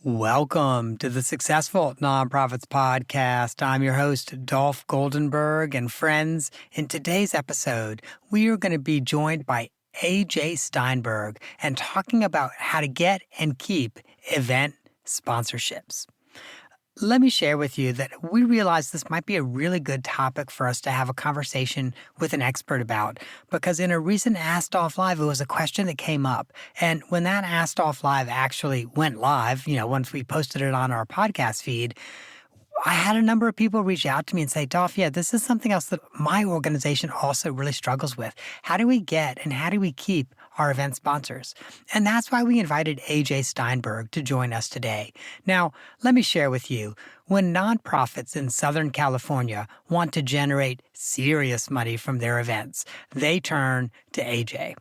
Welcome to the Successful Nonprofits Podcast. I'm your host, Dolph Goldenberg, and friends, in today's episode, we are going to be joined by AJ Steinburg and talking about how to get and keep event sponsorships. Let me share with you that we realized this might be a really good topic for us to have a conversation with an expert about, because in a recent Ask Dolph Live, it was a question that came up. And when that Ask Dolph Live actually went live, once we posted it on our podcast feed, I had a number of people reach out to me and say, Dolph, this is something else that my organization also really struggles with. How do we get and how do we keep our event sponsors? And that's why we invited AJ Steinburg to join us today. Now, let me share with you, when nonprofits in Southern California want to generate serious money from their events, they turn to AJ.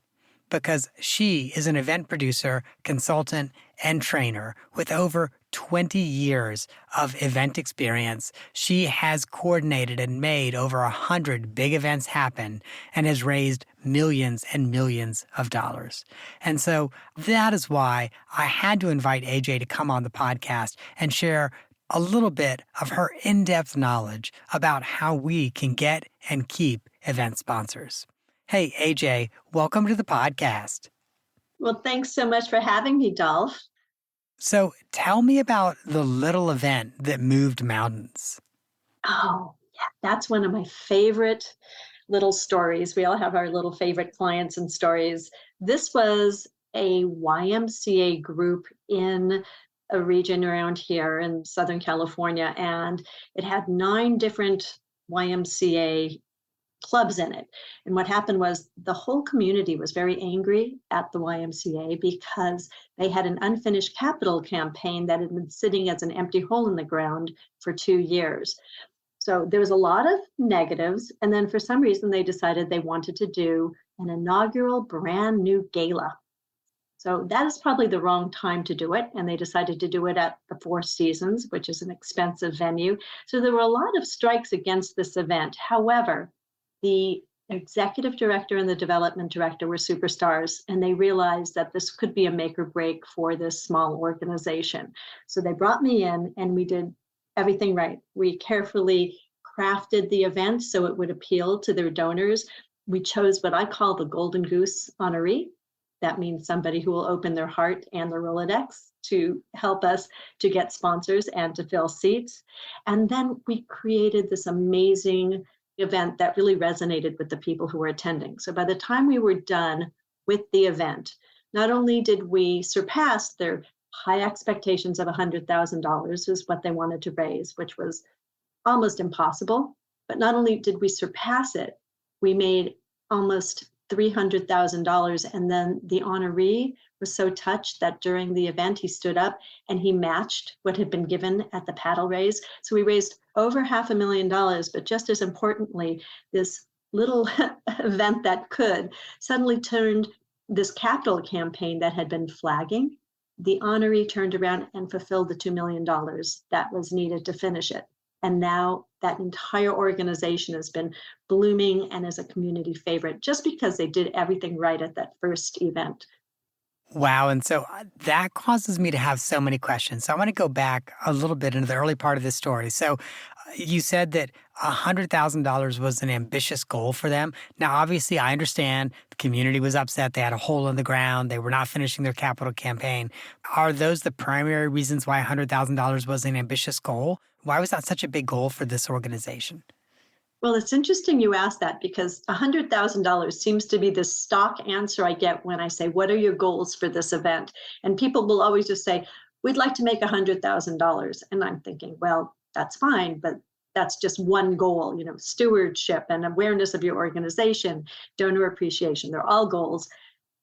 Because she is an event producer, consultant, and trainer with over 20 years of event experience. She has coordinated and made over 100 big events happen and has raised millions and millions of dollars. And so that is why I had to invite AJ to come on the podcast and share a little bit of her in-depth knowledge about how we can get and keep event sponsors. Hey, AJ, welcome to the podcast. Well, thanks so much for having me, Dolph. So tell me about the little event that moved mountains. Oh, yeah, that's one of my favorite little stories. We all have our little favorite clients and stories. This was a YMCA group in a region around here in Southern California, and it had 9 different YMCA clubs in it. And what happened was the whole community was very angry at the YMCA because they had an unfinished capital campaign that had been sitting as an empty hole in the ground for 2 years. So there was a lot of negatives. And then for some reason, they decided they wanted to do an inaugural brand new gala. So that is probably the wrong time to do it. And they decided to do it at the Four Seasons, which is an expensive venue. So there were a lot of strikes against this event. However, the executive director and the development director were superstars, and they realized that this could be a make or break for this small organization. So they brought me in, and we did everything right. We carefully crafted the event so it would appeal to their donors. We chose what I call the Golden Goose honoree. That means somebody who will open their heart and their Rolodex to help us to get sponsors and to fill seats. And then we created this amazing event that really resonated with the people who were attending. So by the time we were done with the event, not only did we surpass their high expectations of $100,000 is what they wanted to raise, which was almost impossible, but not only did we surpass it, we made almost $300,000. And then the honoree was so touched that during the event, he stood up and he matched what had been given at the paddle raise. So we raised over $500,000, but just as importantly, this little event that could suddenly turned this capital campaign that had been flagging. The honoree turned around and fulfilled the $2 million that was needed to finish it. And now that entire organization has been blooming and is a community favorite just because they did everything right at that first event. Wow. And so that causes me to have so many questions. So I want to go back a little bit into the early part of this story. So you said that $100,000 was an ambitious goal for them. Now, obviously, I understand the community was upset. They had a hole in the ground. They were not finishing their capital campaign. Are those the primary reasons why $100,000 was an ambitious goal? Why was that such a big goal for this organization? Well, it's interesting you asked that because $100,000 seems to be the stock answer I get when I say, what are your goals for this event? And people will always just say, we'd like to make $100,000. And I'm thinking, well, that's fine, but that's just one goal, stewardship and awareness of your organization, donor appreciation, they're all goals.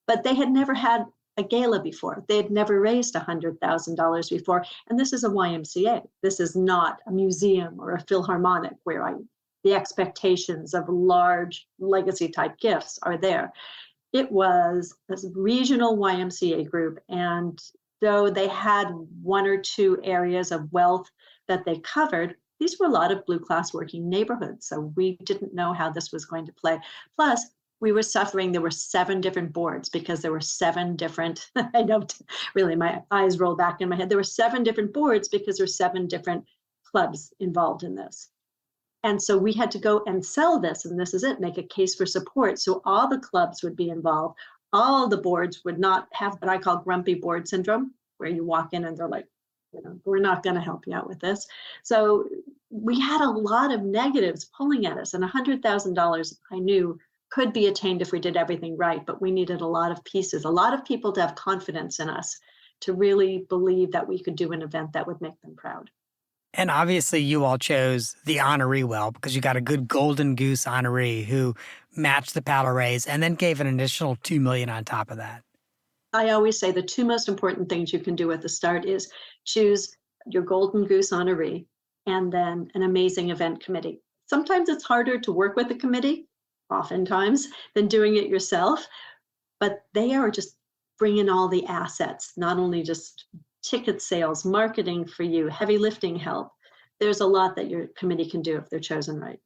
But they had never had a gala before. They had never raised $100,000 before. And this is a YMCA. This is not a museum or a philharmonic where the expectations of large legacy type gifts are there. It was this regional YMCA group. And though they had 1 or 2 areas of wealth that they covered, these were a lot of blue class working neighborhoods. So we didn't know how this was going to play. Plus, we were suffering. There were 7 different boards because there were 7 different, I know, really, my eyes roll back in my head. There were 7 different boards because there were 7 different clubs involved in this. And so we had to go and sell this, and this is it, make a case for support. So all the clubs would be involved. All the boards would not have what I call grumpy board syndrome, where you walk in and they're like, we're not going to help you out with this. So we had a lot of negatives pulling at us, and $100,000 I knew could be attained if we did everything right, but we needed a lot of pieces, a lot of people to have confidence in us, to really believe that we could do an event that would make them proud. And obviously, you all chose the honoree well because you got a good golden goose honoree who matched the paddle raise and then gave an additional $2 million on top of that. I always say the 2 most important things you can do at the start is choose your golden goose honoree and then an amazing event committee. Sometimes it's harder to work with a committee, oftentimes, than doing it yourself, but they are just bringing all the assets, not only just ticket sales, marketing for you, heavy lifting help. There's a lot that your committee can do if they're chosen right.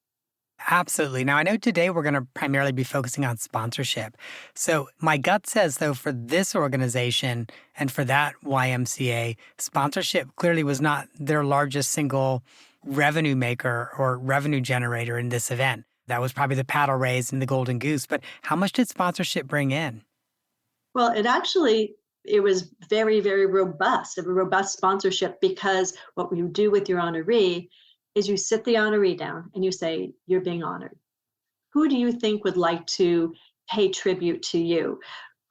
Absolutely. Now, I know today we're going to primarily be focusing on sponsorship. So my gut says, though, for this organization and for that YMCA, sponsorship clearly was not their largest single revenue maker or revenue generator in this event. That was probably the paddle raise and the golden goose. But how much did sponsorship bring in? Well, it was very, very robust, a robust sponsorship, because what you do with your honoree is you sit the honoree down and you say, you're being honored. Who do you think would like to pay tribute to you?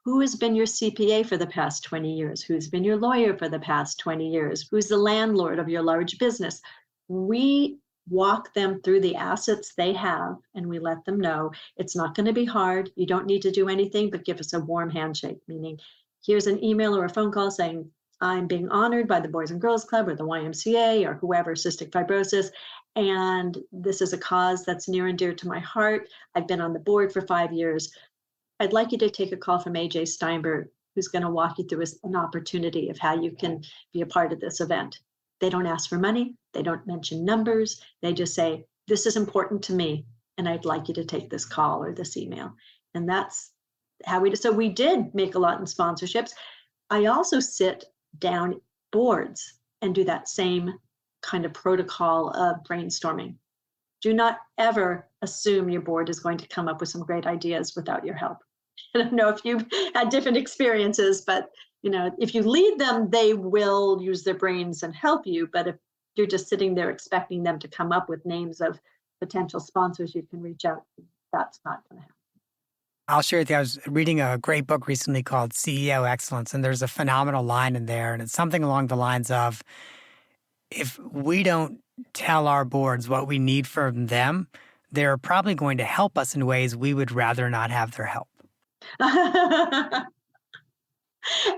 Who has been your CPA for the past 20 years? Who's been your lawyer for the past 20 years? Who's the landlord of your large business? We walk them through the assets they have, and we let them know it's not going to be hard. You don't need to do anything but give us a warm handshake, meaning here's an email or a phone call saying, I'm being honored by the Boys and Girls Club or the YMCA or whoever, cystic fibrosis, and this is a cause that's near and dear to my heart. I've been on the board for 5 years. I'd like you to take a call from AJ Steinburg, who's going to walk you through an opportunity of how you can be a part of this event. They don't ask for money. They don't mention numbers. They just say, this is important to me, and I'd like you to take this call or this email. And that's how we did. So we did make a lot in sponsorships. I also sit down boards and do that same kind of protocol of brainstorming. Do not ever assume your board is going to come up with some great ideas without your help. I don't know if you've had different experiences, but if you lead them, they will use their brains and help you. But if you're just sitting there expecting them to come up with names of potential sponsors you can reach out to, that's not going to happen. I'll share with you, I was reading a great book recently called CEO Excellence, and there's a phenomenal line in there, and it's something along the lines of, if we don't tell our boards what we need from them, they're probably going to help us in ways we would rather not have their help.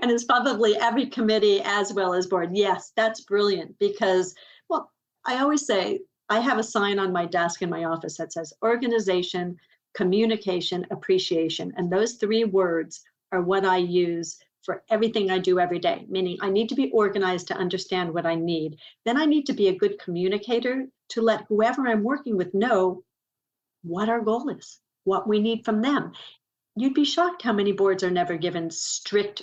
And it's probably every committee as well as board. Yes, that's brilliant because, well, I always say, I have a sign on my desk in my office that says organization, communication, appreciation. And those 3 words are what I use for everything I do every day, meaning I need to be organized to understand what I need. Then I need to be a good communicator to let whoever I'm working with know what our goal is, what we need from them. You'd be shocked how many boards are never given strict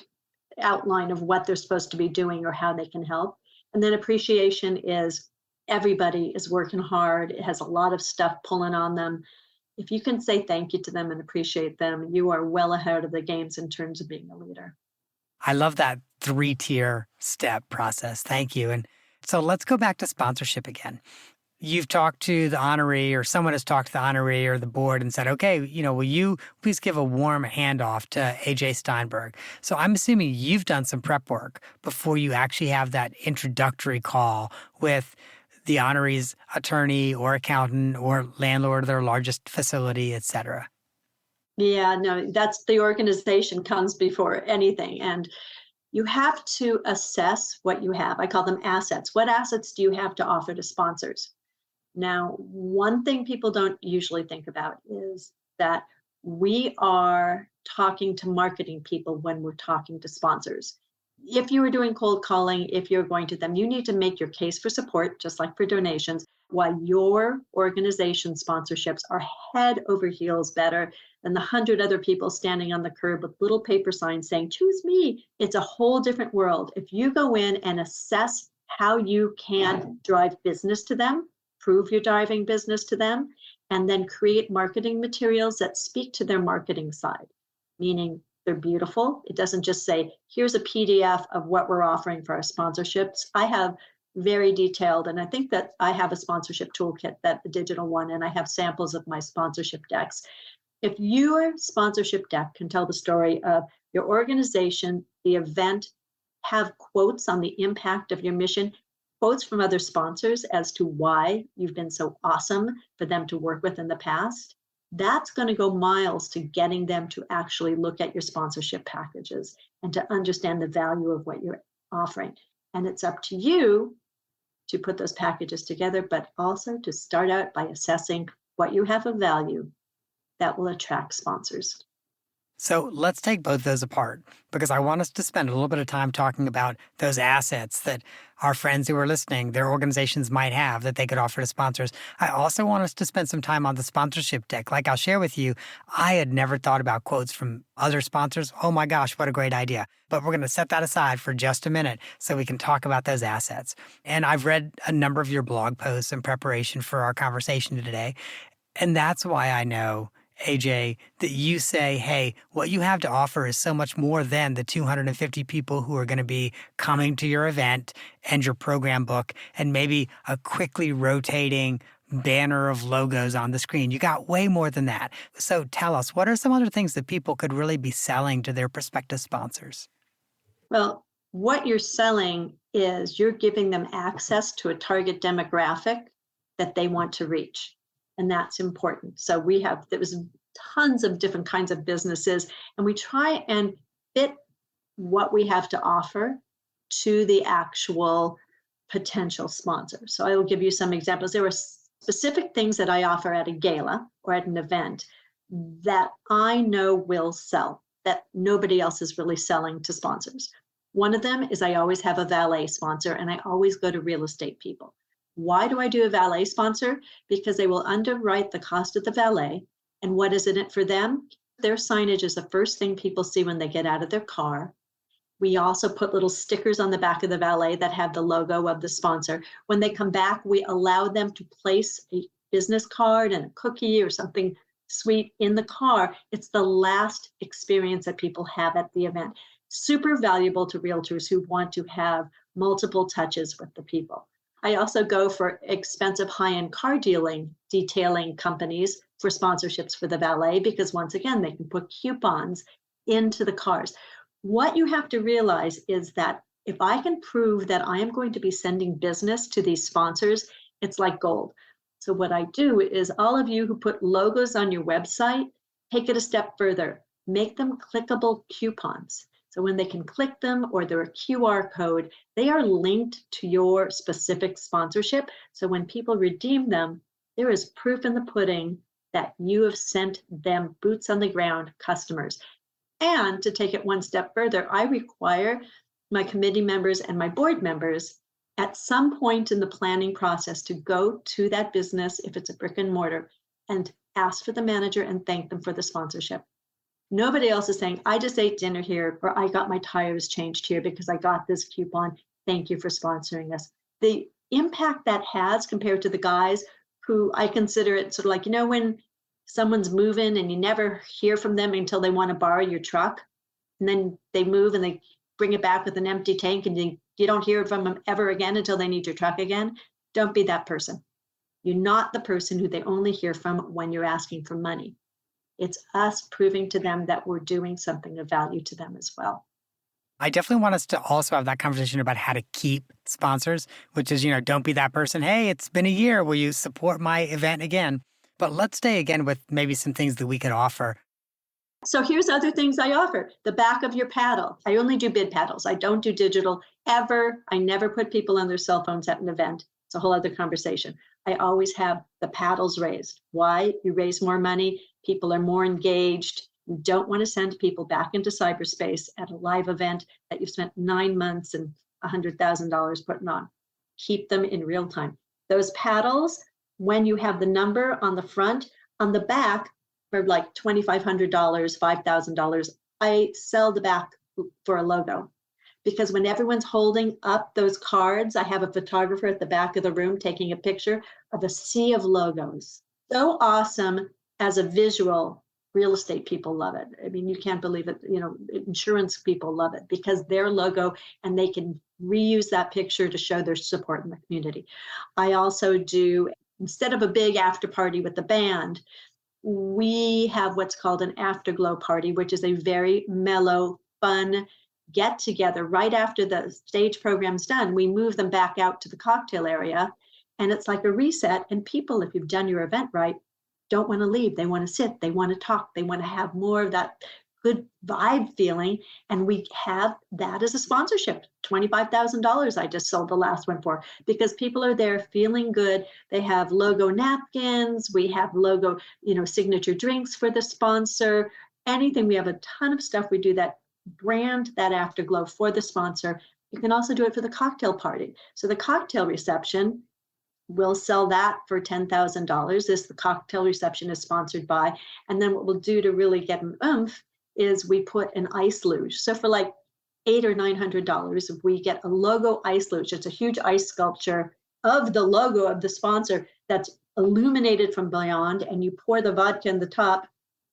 outline of what they're supposed to be doing or how they can help. And then appreciation is everybody is working hard. It has a lot of stuff pulling on them. If you can say thank you to them and appreciate them, you are well ahead of the games in terms of being a leader. I love that 3-tier step process. Thank you. And so let's go back to sponsorship again. You've talked to the honoree, or someone has talked to the honoree or the board and said, okay, will you please give a warm handoff to AJ Steinburg? So I'm assuming you've done some prep work before you actually have that introductory call with the honoree's attorney or accountant or landlord of their largest facility, et cetera. Yeah, no, that's the organization comes before anything. And you have to assess what you have. I call them assets. What assets do you have to offer to sponsors? Now, one thing people don't usually think about is that we are talking to marketing people when we're talking to sponsors. If you are doing cold calling, if you're going to them, you need to make your case for support, just like for donations, while your organization sponsorships are head over heels better than the 100 other people standing on the curb with little paper signs saying, choose me. It's a whole different world. If you go in and assess how you can drive business to them, prove you're driving business to them, and then create marketing materials that speak to their marketing side, meaning they're beautiful. It doesn't just say, here's a PDF of what we're offering for our sponsorships. I have very detailed, and I think that I have a sponsorship toolkit, that the digital one, and I have samples of my sponsorship decks. If your sponsorship deck can tell the story of your organization, the event, have quotes on the impact of your mission, quotes from other sponsors as to why you've been so awesome for them to work with in the past, that's going to go miles to getting them to actually look at your sponsorship packages and to understand the value of what you're offering. And it's up to you to put those packages together, but also to start out by assessing what you have of value that will attract sponsors. So let's take both those apart, because I want us to spend a little bit of time talking about those assets that our friends who are listening, their organizations might have that they could offer to sponsors. I also want us to spend some time on the sponsorship deck. Like I'll share with you, I had never thought about quotes from other sponsors. Oh my gosh, what a great idea. But we're going to set that aside for just a minute so we can talk about those assets. And I've read a number of your blog posts in preparation for our conversation today. And that's why I know, AJ, that you say, hey, what you have to offer is so much more than the 250 people who are going to be coming to your event and your program book and maybe a quickly rotating banner of logos on the screen. You got way more than that. So tell us, what are some other things that people could really be selling to their prospective sponsors? Well, what you're selling is you're giving them access to a target demographic that they want to reach. And that's important. So there's tons of different kinds of businesses, and we try and fit what we have to offer to the actual potential sponsor. So I will give you some examples. There are specific things that I offer at a gala or at an event that I know will sell, that nobody else is really selling to sponsors. One of them is I always have a valet sponsor, and I always go to real estate people. Why do I do a valet sponsor? Because they will underwrite the cost of the valet. And what is in it for them? Their signage is the first thing people see when they get out of their car. We also put little stickers on the back of the valet that have the logo of the sponsor. When they come back, we allow them to place a business card and a cookie or something sweet in the car. It's the last experience that people have at the event. Super valuable to realtors who want to have multiple touches with the people. I also go for expensive high-end car detailing companies for sponsorships for the valet, because once again, they can put coupons into the cars. What you have to realize is that if I can prove that I am going to be sending business to these sponsors, it's like gold. So what I do is, all of you who put logos on your website, take it a step further, make them clickable coupons. So when they can click them, or they're a QR code, they are linked to your specific sponsorship. So when people redeem them, there is proof in the pudding that you have sent them boots on the ground customers. And to take it one step further, I require my committee members and my board members at some point in the planning process to go to that business, if it's a brick and mortar, and ask for the manager and thank them for the sponsorship. Nobody else is saying, I just ate dinner here, or I got my tires changed here because I got this coupon. Thank you for sponsoring us. The impact that has compared to the guys who I consider it sort of like, when someone's moving and you never hear from them until they want to borrow your truck, and then they move and they bring it back with an empty tank, and you don't hear from them ever again until they need your truck again. Don't be that person. You're not the person who they only hear from when you're asking for money. It's us proving to them that we're doing something of value to them as well. I definitely want us to also have that conversation about how to keep sponsors, which is, don't be that person. Hey, it's been a year. Will you support my event again? But let's stay again with maybe some things that we could offer. So here's other things I offer. The back of your paddle. I only do bid paddles. I don't do digital ever. I never put people on their cell phones at an event. It's a whole other conversation. I always have the paddles raised. Why? You raise more money. People are more engaged. You don't want to send people back into cyberspace at a live event that you've spent 9 months and $100,000 putting on. Keep them in real time. Those paddles, when you have the number on the front, on the back, for like $2,500, $5,000, I sell the back for a logo. Because when everyone's holding up those cards, I have a photographer at the back of the room taking a picture of a sea of logos. So awesome as a visual. Real estate people love it. I mean, you can't believe it. Insurance people love it because their logo, and they can reuse that picture to show their support in the community. I also do, instead of a big after party with the band, we have what's called an afterglow party, which is a very mellow, fun get together right after the stage program's done. We move them back out to the cocktail area, and it's like a reset. And people, if you've done your event right, don't want to leave. They want to sit, they want to talk, they want to have more of that good vibe feeling. And we have that as a sponsorship. $25,000 I just sold the last one for, because people are there feeling good. They have logo napkins, we have logo, signature drinks for the sponsor, anything. We have a ton of stuff. We do that brand, that afterglow for the sponsor. You can also do it for the cocktail party. So the cocktail reception, we'll sell that for $10,000. The cocktail reception is sponsored by. And then what we'll do to really get an oomph is we put an ice luge. So for like $800 or $900, if we get a logo ice luge, it's a huge ice sculpture of the logo of the sponsor that's illuminated from beyond, and you pour the vodka in the top,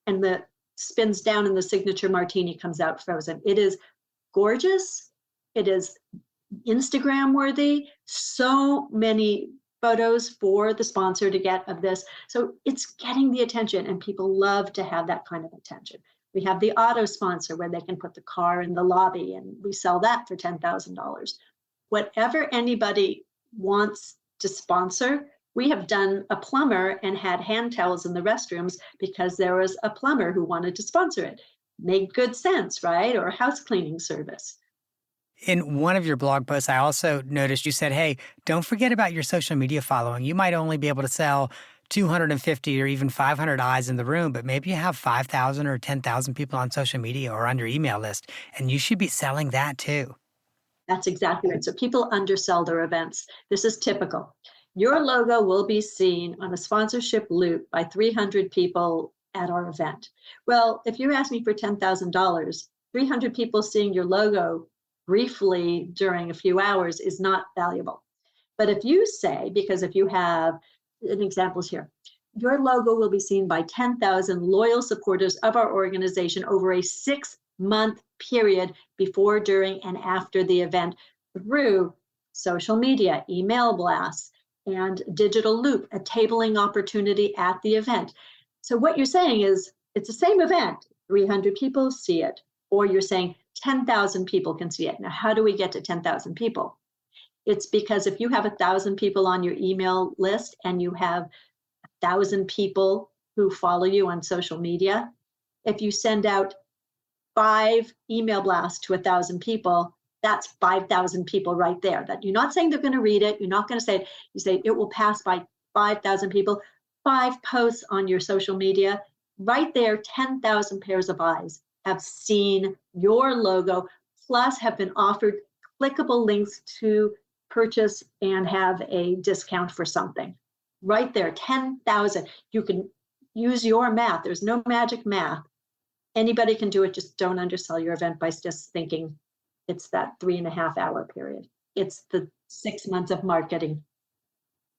and the spins down, and the signature martini comes out frozen. It is gorgeous. It is Instagram worthy. So many photos for the sponsor to get of this. So it's getting the attention, and people love to have that kind of attention. We have the auto sponsor where they can put the car in the lobby, and we sell that for $10,000. Whatever anybody wants to sponsor, we have done a plumber and had hand towels in the restrooms because there was a plumber who wanted to sponsor it. Made good sense, right? Or a house cleaning service. In one of your blog posts, I also noticed you said, hey, don't forget about your social media following. You might only be able to sell 250 or even 500 eyes in the room, but maybe you have 5,000 or 10,000 people on social media or on your email list, and you should be selling that too. That's exactly right. So people undersell their events. This is typical. Your logo will be seen on a sponsorship loop by 300 people at our event. Well, if you ask me for $10,000, 300 people seeing your logo briefly during a few hours is not valuable. But if you say, because if you have an example here, your logo will be seen by 10,000 loyal supporters of our organization over a 6-month period before, during, and after the event through social media, email blasts, and digital loop, a tabling opportunity at the event. So what you're saying is it's the same event, 300 people see it, or you're saying 10,000 people can see it. Now, how do we get to 10,000 people? It's because if you have 1,000 people on your email list and you have 1,000 people who follow you on social media, if you send out 5 email blasts to 1,000 people, that's 5,000 people right there. That you're not saying they're going to read it. You're not going to say it. You say it will pass by 5,000 people. 5 posts on your social media, right there, 10,000 pairs of eyes have seen your logo, plus have been offered clickable links to purchase and have a discount for something. Right there, 10,000. You can use your math. There's no magic math. Anybody can do it. Just don't undersell your event by just thinking it's that 3.5-hour period. It's the 6 months of marketing.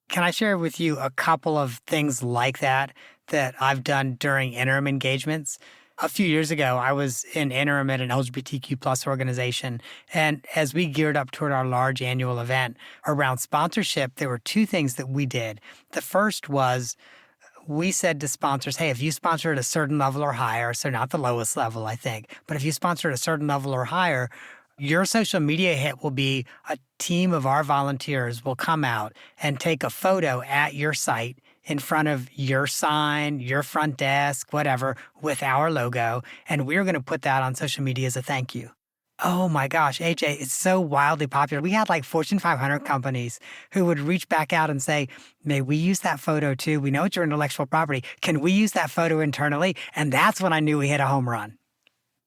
Can I share with you a couple of things like that I've done during interim engagements? A few years ago, I was in interim at an LGBTQ plus organization. And as we geared up toward our large annual event around sponsorship, there were 2 things that we did. The first was we said to sponsors, hey, if you sponsor at a certain level or higher, so not the lowest level, I think, but if you sponsor at a certain level or higher, your social media hit will be a team of our volunteers will come out and take a photo at your site in front of your sign, your front desk, whatever, with our logo. And we're going to put that on social media as a thank you. Oh my gosh, AJ, it's so wildly popular. We had like Fortune 500 companies who would reach back out and say, may we use that photo too? We know it's your intellectual property. Can we use that photo internally? And that's when I knew we hit a home run.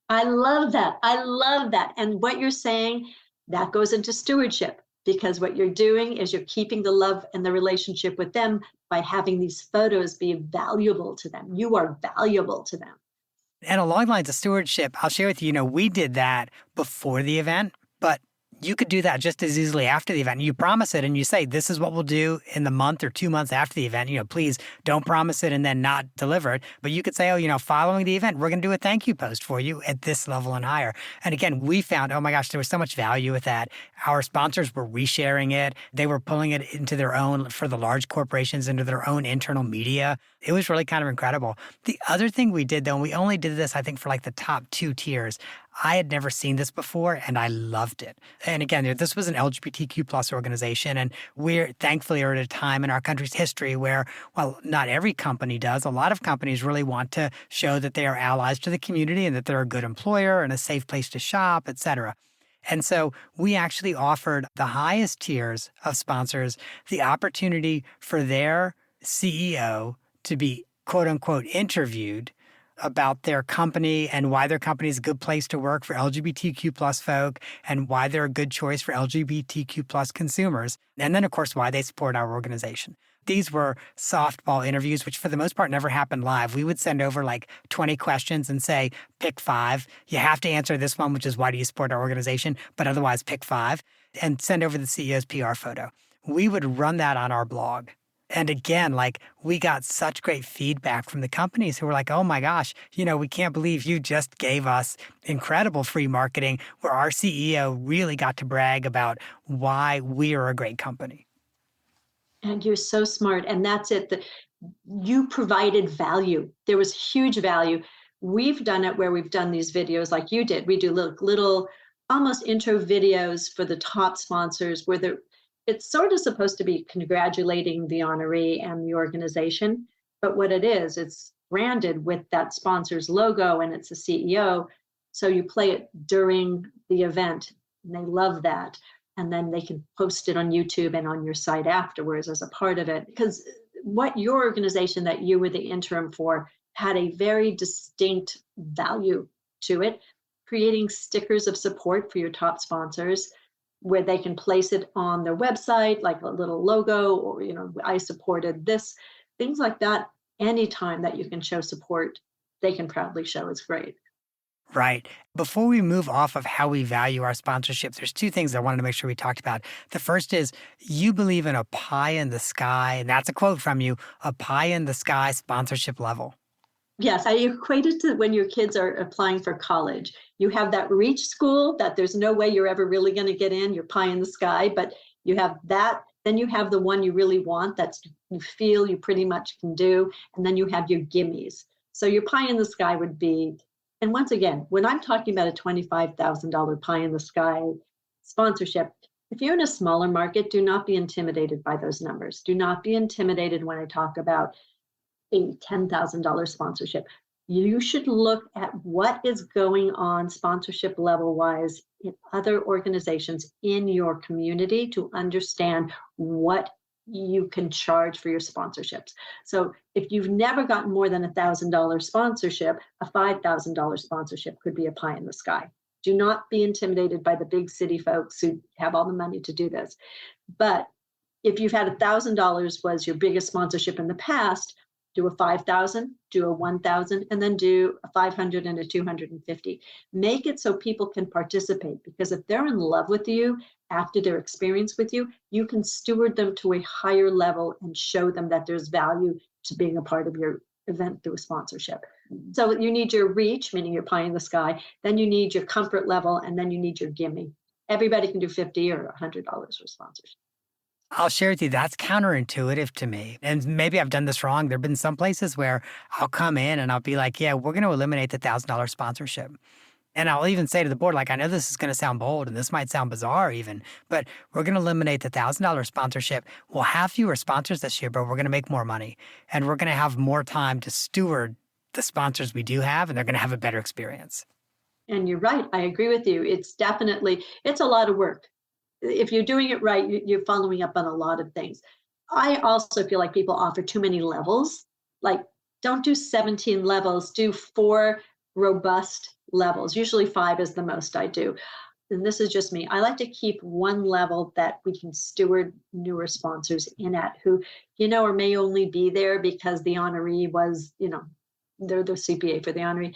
I love that. I love that. And what you're saying, that goes into stewardship. because what you're doing is you're keeping the love and the relationship with them by having these photos be valuable to them. You are valuable to them. And along the lines of stewardship, I'll share with you, we did that before the event, but you could do that just as easily after the event. You promise it and you say, this is what we'll do in the month or 2 months after the event. Please don't promise it and then not deliver it. But you could say, following the event, we're going to do a thank you post for you at this level and higher. And again, we found, oh my gosh, there was so much value with that. Our sponsors were resharing it. They were pulling it into their own, for the large corporations, into their own internal media. It was really kind of incredible. The other thing we did, though, and we only did this, I think, for like the top 2 tiers. I had never seen this before, and I loved it. And again, this was an LGBTQ plus organization, and we're thankfully are at a time in our country's history where, well, not every company does. A lot of companies really want to show that they are allies to the community and that they're a good employer and a safe place to shop, et cetera. And so we actually offered the highest tiers of sponsors the opportunity for their CEO to be, quote unquote, interviewed about their company and why their company is a good place to work for LGBTQ plus folk and why they're a good choice for LGBTQ plus consumers. And then, of course, why they support our organization. These were softball interviews, which for the most part never happened live. We would send over like 20 questions and say, pick 5. You have to answer this one, which is why do you support our organization? But otherwise pick 5 and send over the CEO's PR photo. We would run that on our blog. And again, we got such great feedback from the companies who were like, oh my gosh, we can't believe you just gave us incredible free marketing where our CEO really got to brag about why we are a great company. And you're so smart. And that's it. You provided value. There was huge value. We've done it where we've done these videos like you did. We do little almost intro videos for the top sponsors where it's sort of supposed to be congratulating the honoree and the organization. But what it is, it's branded with that sponsor's logo and it's a CEO. So you play it during the event and they love that. And then they can post it on YouTube and on your site afterwards as a part of it. Because what your organization that you were the interim for had a very distinct value to it, creating stickers of support for your top sponsors where they can place it on their website, like a little logo, or, I supported this, things like that. Anytime that you can show support, they can proudly show is great. Right. Before we move off of how we value our sponsorships, there's 2 things I wanted to make sure we talked about. The first is you believe in a pie in the sky, and that's a quote from you, a pie in the sky sponsorship level. Yes, I equate it to when your kids are applying for college. You have that reach school that there's no way you're ever really going to get in, you're pie in the sky, but you have that. Then you have the one you really want that you feel you pretty much can do. And then you have your gimmies. So your pie in the sky would be, and once again, when I'm talking about a $25,000 pie in the sky sponsorship, if you're in a smaller market, do not be intimidated by those numbers. Do not be intimidated when I talk about a $10,000 sponsorship. You should look at what is going on sponsorship level wise in other organizations in your community to understand what you can charge for your sponsorships. So if you've never gotten more than $1,000 sponsorship, a $5,000 sponsorship could be a pie in the sky. Do not be intimidated by the big city folks who have all the money to do this. But if you've had $1,000 was your biggest sponsorship in the past, do a 5,000, do a 1,000, and then do a 500 and a 250. Make it so people can participate, because if they're in love with you after their experience with you, you can steward them to a higher level and show them that there's value to being a part of your event through a sponsorship. So you need your reach, meaning your pie in the sky, then you need your comfort level, and then you need your gimme. Everybody can do $50 or $100 for sponsorship. I'll share with you, that's counterintuitive to me. And maybe I've done this wrong. There have been some places where I'll come in and I'll be like, yeah, we're going to eliminate the $1,000 sponsorship. And I'll even say to the board, I know this is going to sound bold and this might sound bizarre even, but we're going to eliminate the $1,000 sponsorship. We'll have fewer sponsors this year, but we're going to make more money. And we're going to have more time to steward the sponsors we do have, and they're going to have a better experience. And you're right. I agree with you. It's a lot of work. If you're doing it right, you're following up on a lot of things. I also feel like people offer too many levels. Don't do 17 levels, do 4 robust levels. Usually 5 is the most I do. and this is just me, I like to keep one level that we can steward newer sponsors in at who, or may only be there because the honoree was, they're the CPA for the honoree.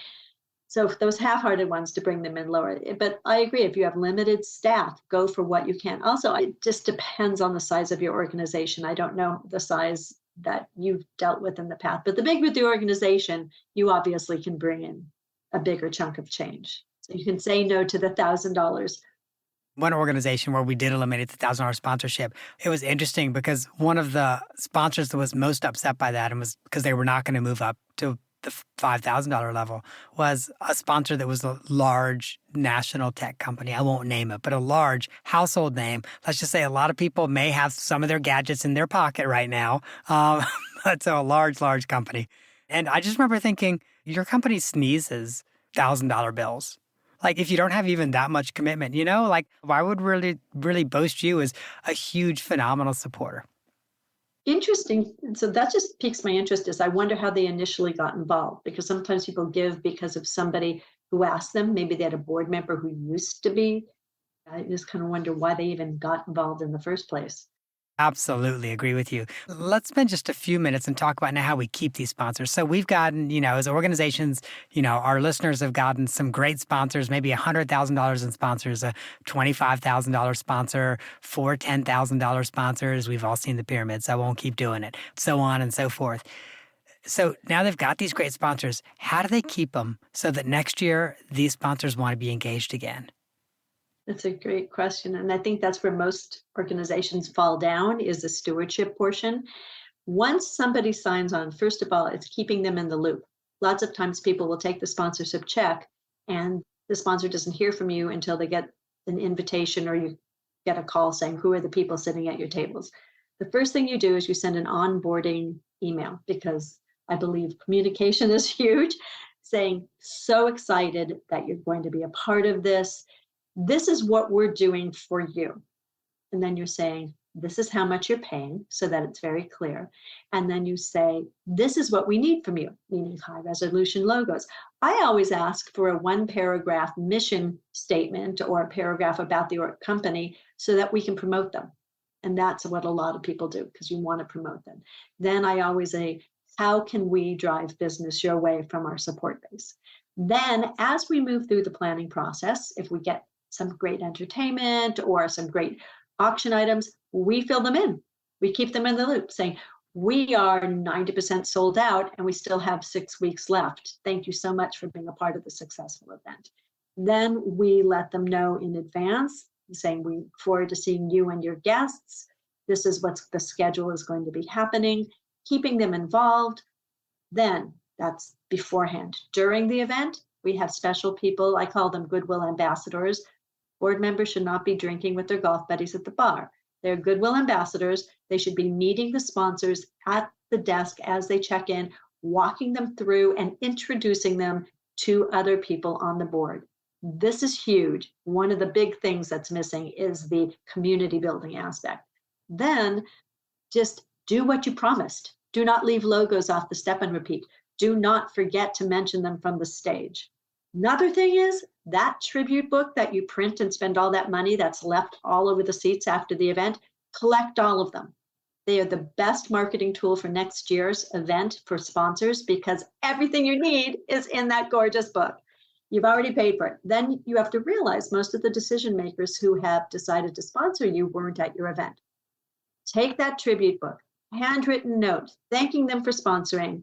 So if those half-hearted ones, to bring them in lower. But I agree, if you have limited staff, go for what you can. Also, it just depends on the size of your organization. I don't know the size that you've dealt with in the past, but the bigger the organization, you obviously can bring in a bigger chunk of change. So you can say no to the $1,000. One organization where we did eliminate the $1,000 sponsorship, it was interesting because one of the sponsors that was most upset by that and was because they were not going to move up to the $5,000 level was a sponsor that was a large national tech company. I won't name it, but a large household name. Let's just say a lot of people may have some of their gadgets in their pocket right now. But so a large company. And I just remember thinking, your company sneezes $1,000 bills. Like if you don't have even that much commitment, like why would really boast you as a huge, phenomenal supporter? Interesting. So that just piques my interest is I wonder how they initially got involved, because sometimes people give because of somebody who asked them. Maybe they had a board member who used to be. I just kind of wonder why they even got involved in the first place. Absolutely agree with you. Let's spend just a few minutes and talk about now how we keep these sponsors. So we've gotten, as organizations, our listeners have gotten some great sponsors, maybe $100,000 in sponsors, a $25,000 sponsor, four $10,000 sponsors. We've all seen the pyramids. I won't keep doing it, so on and so forth. So now they've got these great sponsors. How do they keep them so that next year these sponsors want to be engaged again? That's a great question. And I think that's where most organizations fall down is the stewardship portion. Once somebody signs on, first of all, it's keeping them in the loop. Lots of times people will take the sponsorship check and the sponsor doesn't hear from you until they get an invitation or you get a call saying, who are the people sitting at your tables? The first thing you do is you send an onboarding email, because I believe communication is huge, saying, so excited that you're going to be a part of this. This is what we're doing for you. And then you're saying, this is how much you're paying, so that it's very clear. And then you say, this is what we need from you, meaning high resolution logos. I always ask for a 1-paragraph mission statement or a paragraph about the company so that we can promote them. And that's what a lot of people do, because you want to promote them. Then I always say, how can we drive business your way from our support base? Then as we move through the planning process, if we get some great entertainment or some great auction items, we fill them in. We keep them in the loop saying, we are 90% sold out and we still have 6 weeks left. Thank you so much for being a part of the successful event. Then we let them know in advance, saying we look forward to seeing you and your guests. This is what the schedule is going to be happening, keeping them involved. Then that's beforehand. During the event, we have special people, I call them goodwill ambassadors. Board members should not be drinking with their golf buddies at the bar. They're goodwill ambassadors. They should be meeting the sponsors at the desk as they check in, walking them through and introducing them to other people on the board. This is huge. One of the big things that's missing is the community building aspect. Then just do what you promised. Do not leave logos off the step and repeat. Do not forget to mention them from the stage. Another thing is that tribute book that you print and spend all that money that's left all over the seats after the event, collect all of them. They are the best marketing tool for next year's event for sponsors, because everything you need is in that gorgeous book. You've already paid for it. Then you have to realize most of the decision makers who have decided to sponsor you weren't at your event. Take that tribute book, handwritten note, thanking them for sponsoring,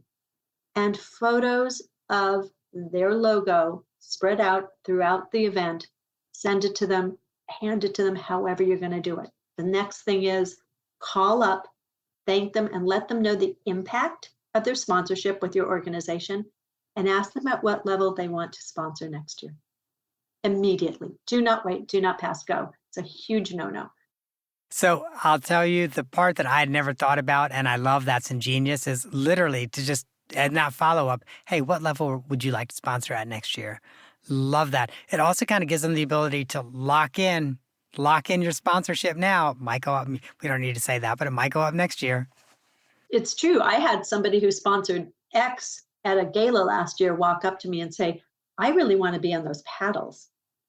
and photos of their logo spread out throughout the event. Send it to them, hand it to them, however you're going to do it. The next thing is call up, thank them, and let them know the impact of their sponsorship with your organization, and ask them at what level they want to sponsor next year. Immediately. Do not wait. Do not pass go. It's a huge no-no. So I'll tell you the part that I had never thought about, and I love that's ingenious, is literally to just and not follow up. Hey, what level would you like to sponsor at next year? Love that. It also kind of gives them the ability to lock in your sponsorship now. It might go up. We don't need to say that, but it might go up next year. It's true. I had somebody who sponsored X at a gala last year walk up to me and say, I really want to be on those paddles.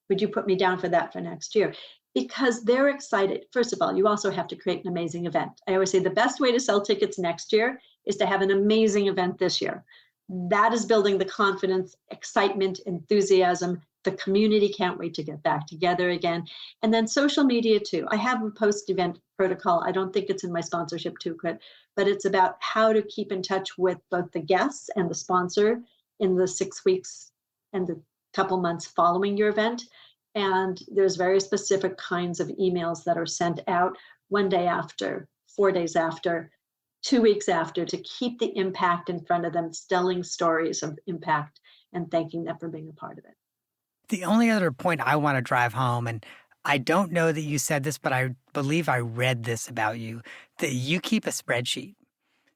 Would you put me down for that for next year? Because they're excited. First of all, you also have to create an amazing event. I always say the best way to sell tickets next year is to have an amazing event this year. That is building the confidence, excitement, enthusiasm. The community can't wait to get back together again. And then social media too. I have a post-event protocol. I don't think it's in my sponsorship toolkit, but it's about how to keep in touch with both the guests and the sponsor in the 6 weeks and the couple months following your event. And there's very specific kinds of emails that are sent out 1 day after, 4 days after, 2 weeks after, to keep the impact in front of them, telling stories of impact and thanking them for being a part of it. The only other point I want to drive home, and I don't know that you said this, but I believe I read this about you, that you keep a spreadsheet.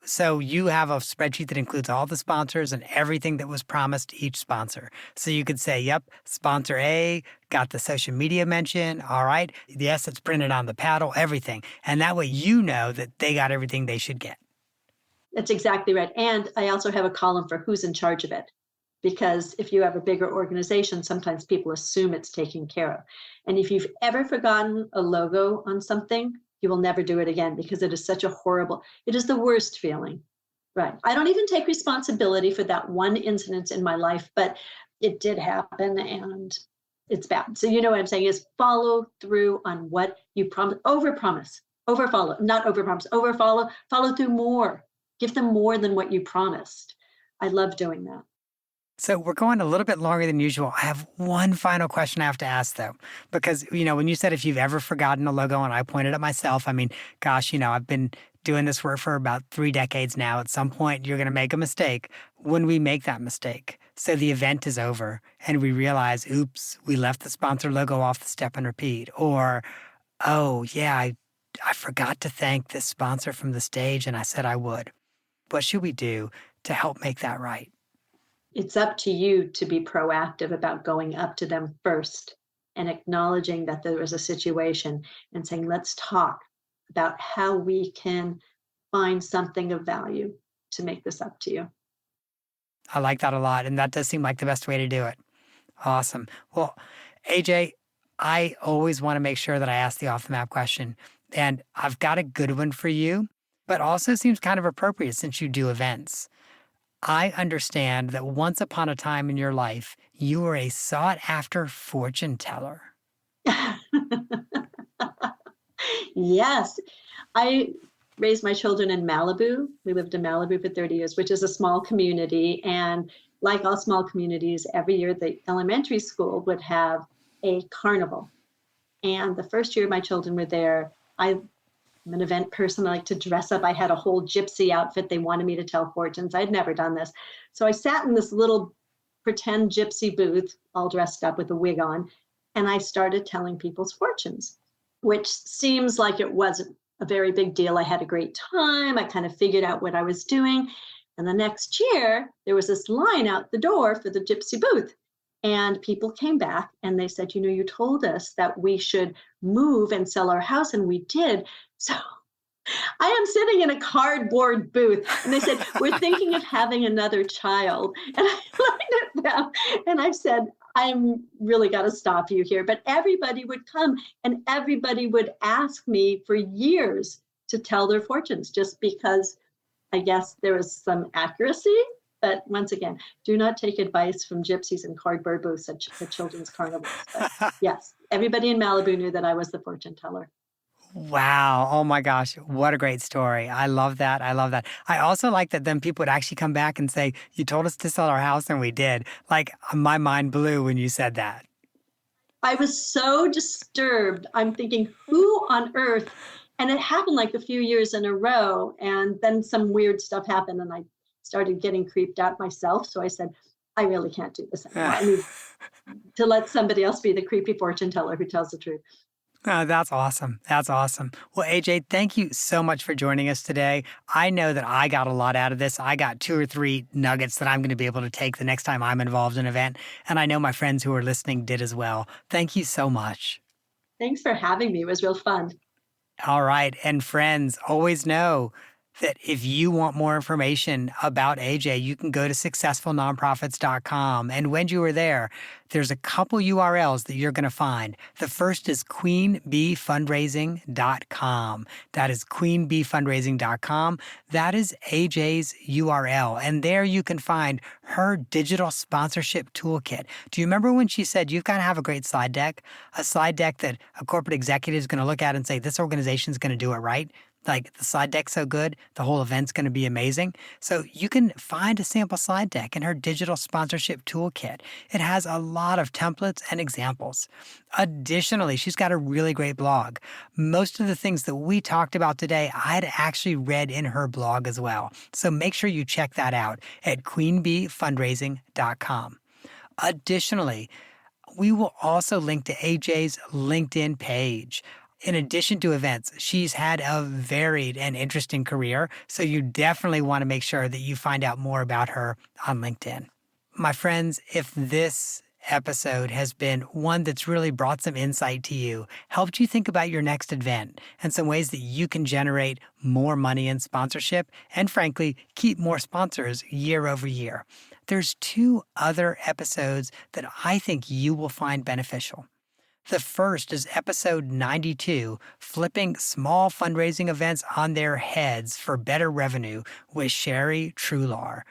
So you have a spreadsheet that includes all the sponsors and everything that was promised to each sponsor. So you could say, yep, sponsor A got the social media mention. All right. Yes, it's printed on the paddle, everything. And that way you know that they got everything they should get. That's exactly right. And I also have a column for who's in charge of it. Because if you have a bigger organization, sometimes people assume it's taken care of. And if you've ever forgotten a logo on something, you will never do it again, because it is such a horrible, it is the worst feeling. Right. I don't even take responsibility for that one incident in my life, but it did happen and it's bad. So you know what I'm saying is follow through on what you promise, over follow, not over promise, over follow through more, give them more than what you promised. I love doing that. So we're going a little bit longer than usual. I have one final question I have to ask, though, because, when you said if you've ever forgotten a logo, and I pointed at myself, I mean, gosh, I've been doing this work for about 3 decades now. At some point, you're going to make a mistake. When we make that mistake, so the event is over and we realize, oops, we left the sponsor logo off the step and repeat, or, oh, yeah, I forgot to thank this sponsor from the stage and I said I would. What should we do to help make that right? It's up to you to be proactive about going up to them first and acknowledging that there was a situation and saying, let's talk about how we can find something of value to make this up to you. I like that a lot. And that does seem like the best way to do it. Awesome. Well, AJ, I always want to make sure that I ask the off the map question. And I've got a good one for you, but also seems kind of appropriate since you do events. I understand that once upon a time in your life, you were a sought after fortune teller. Yes. I raised my children in Malibu. We lived in Malibu for 30 years, which is a small community. And like all small communities, every year the elementary school would have a carnival. And the first year my children were there, I'm an event person. I like to dress up. I had a whole gypsy outfit. They wanted me to tell fortunes. I'd never done this. So I sat in this little pretend gypsy booth, all dressed up with a wig on, and I started telling people's fortunes, which seems like it wasn't a very big deal. I had a great time. I kind of figured out what I was doing. And the next year, there was this line out the door for the gypsy booth. And people came back and they said, you told us that we should move and sell our house, and we did. So I am sitting in a cardboard booth, and they said, we're thinking of having another child. And I looked at them and I said, I'm really got to stop you here. But everybody would come and everybody would ask me for years to tell their fortunes, just because I guess there was some accuracy. But once again, do not take advice from gypsies and cardboard booths at children's carnivals. But yes, everybody in Malibu knew that I was the fortune teller. Wow. Oh my gosh. What a great story. I love that. I love that. I also like that then people would actually come back and say, you told us to sell our house and we did. Like my mind blew when you said that. I was so disturbed. I'm thinking, who on earth? And it happened like a few years in a row. And then some weird stuff happened and I started getting creeped out myself. So I said, I really can't do this anymore. I need to let somebody else be the creepy fortune teller who tells the truth. Oh, that's awesome. That's awesome. Well, AJ, thank you so much for joining us today. I know that I got a lot out of this. I got 2 or 3 nuggets that I'm going to be able to take the next time I'm involved in an event. And I know my friends who are listening did as well. Thank you so much. Thanks for having me. It was real fun. All right. And friends, always know that if you want more information about AJ, you can go to successfulnonprofits.com. And when you are there, there's a couple URLs that you're going to find. The first is queenbeefundraising.com. That is queenbeefundraising.com. That is AJ's URL. And there you can find her digital sponsorship toolkit. Do you remember when she said you've got to have a great slide deck? A slide deck that a corporate executive is going to look at and say, this organization is going to do it right. Like the slide deck's so good, the whole event's going to be amazing. So you can find a sample slide deck in her digital sponsorship toolkit. It has a lot of templates and examples. Additionally, she's got a really great blog. Most of the things that we talked about today, I had actually read in her blog as well. So make sure you check that out at queenbeefundraising.com. Additionally, we will also link to AJ's LinkedIn page. In addition to events, she's had a varied and interesting career, so you definitely want to make sure that you find out more about her on LinkedIn. My friends, if this episode has been one that's really brought some insight to you, helped you think about your next event and some ways that you can generate more money in sponsorship and, frankly, keep more sponsors year over year, there's 2 other episodes that I think you will find beneficial. The first is episode 92, Flipping Small Fundraising Events on Their Heads for Better Revenue with Sherry Trular.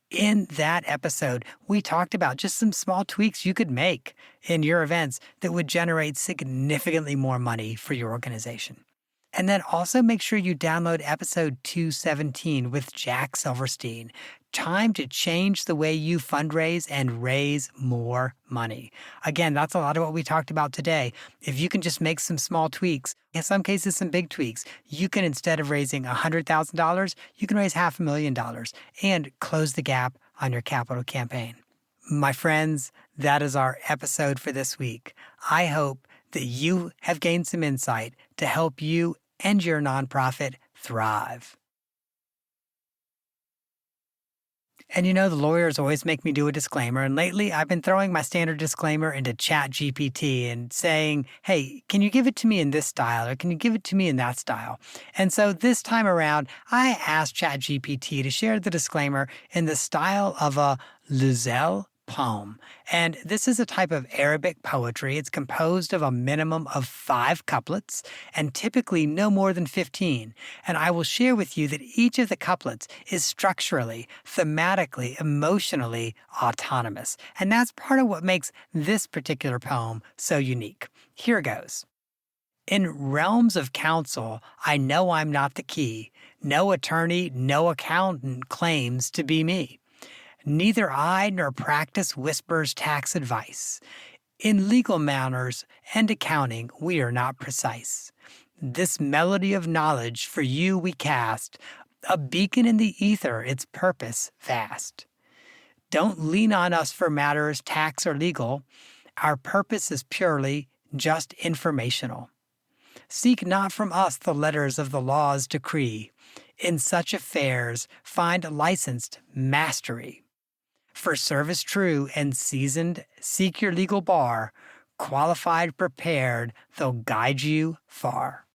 In that episode, we talked about just some small tweaks you could make in your events that would generate significantly more money for your organization. And then also make sure you download episode 217 with Jack Silverstein, Time to Change the Way You Fundraise and Raise More Money. Again, that's a lot of what we talked about today. If you can just make some small tweaks, in some cases some big tweaks, you can, instead of raising $100,000, you can raise $500,000 and close the gap on your capital campaign. My friends, that is our episode for this week. I hope that you have gained some insight to help you and your nonprofit thrive. And you know, the lawyers always make me do a disclaimer, and lately I've been throwing my standard disclaimer into ChatGPT and saying, hey, can you give it to me in this style, or can you give it to me in that style? And so this time around, I asked ChatGPT to share the disclaimer in the style of a Luzel poem. And this is a type of Arabic poetry. It's composed of a minimum of 5 couplets and typically no more than 15. And I will share with you that each of the couplets is structurally, thematically, emotionally autonomous. And that's part of what makes this particular poem so unique. Here goes. In realms of counsel, I know I'm not the key. No attorney, no accountant claims to be me. Neither I nor practice whispers tax advice. In legal matters and accounting, we are not precise. This melody of knowledge for you we cast, a beacon in the ether, its purpose vast. Don't lean on us for matters tax or legal. Our purpose is purely just informational. Seek not from us the letters of the law's decree. In such affairs, find licensed mastery. For service true and seasoned, seek your legal bar. Qualified, prepared, they'll guide you far.